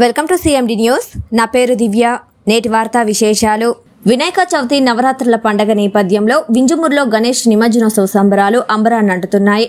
Welcome to CMD news. నా పేరు దివ్య. నేటి వార్తా విశేషాలు. వినాయక చవితి నవరాత్రుల పండగ నేపథ్యంలో వింజమూరులో గణేష్ నిమజ్జనోత్సవ సంబరాలు అంబరాన్నంటున్నాయి.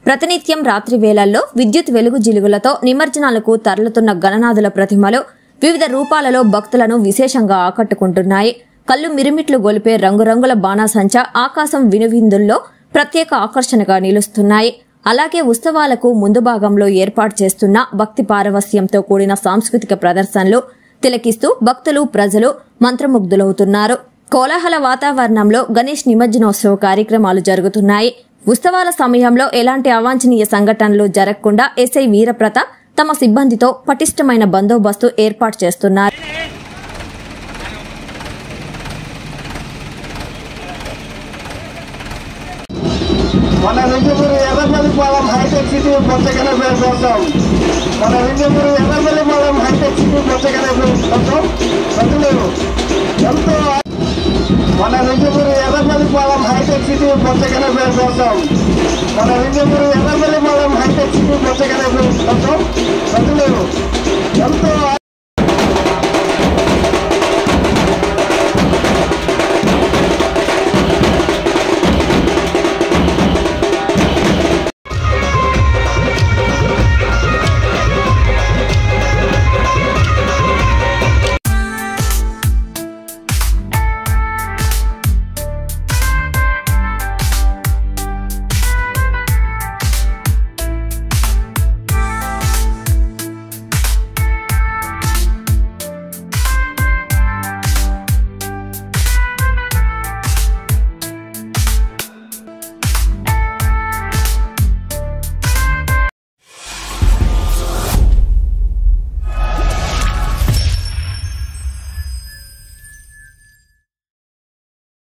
ప్రతినిత్యం రాత్రి వేళల్లో విద్యుత్ వెలుగు జిలుగులతో నిమజ్జనాలకు తరలుతున్న గణనాథుల ప్రతిమలు వివిధ రూపాలలో భక్తులను విశేషంగా ఆకట్టుకుంటున్నాయి. కళ్ళు మిరుమిట్లు గొలిపే రంగురంగుల బాణాసంచా ఆకాశం వినువిందుల్లో ప్రత్యేక ఆకర్షణగా నిలుస్తున్నాయి. అలాగే ఉత్సవాలకు ముందు భాగంలో ఏర్పాటు చేస్తున్న భక్తి పారవస్యంతో కూడిన సాంస్కృతిక ప్రదర్శనలు తిలకిస్తూ భక్తులు ప్రజలు మంత్రముగ్ధులవుతున్నారు. కోలాహల వాతావరణంలో గణేష్ నిమజ్జనోత్సవ కార్యక్రమాలు జరుగుతున్నాయి. ఉత్సవాల సమయంలో ఎలాంటి అవాంఛనీయ సంఘటనలు జరగకుండా ఎస్ఐ వీరప్రతాప్ తమ సిబ్బందితో పటిష్టమైన బందోబస్తు ఏర్పాటు చేస్తున్నారు. మన వింజమూరు ఎర్రపల్లిపాలెం హైటెక్ సిటీ బొచ్చగనపల్లి కోసం మన వింజమూరు ఎర్రపల్లిపాలెం హైటెక్ సిటీ బొచ్చగనపల్లి కోసం ప్రజలు ఎంతో మన వింజమూరు ఎర్రపల్లిపాలెం హైటెక్ సిటీ బొచ్చగనపల్లి కోసం మన వింజమూరు ఎర్రపల్లిపాలెం హైటెక్ సిటీ బొచ్చగనపల్లి కోసం ప్రజలు ఎంతో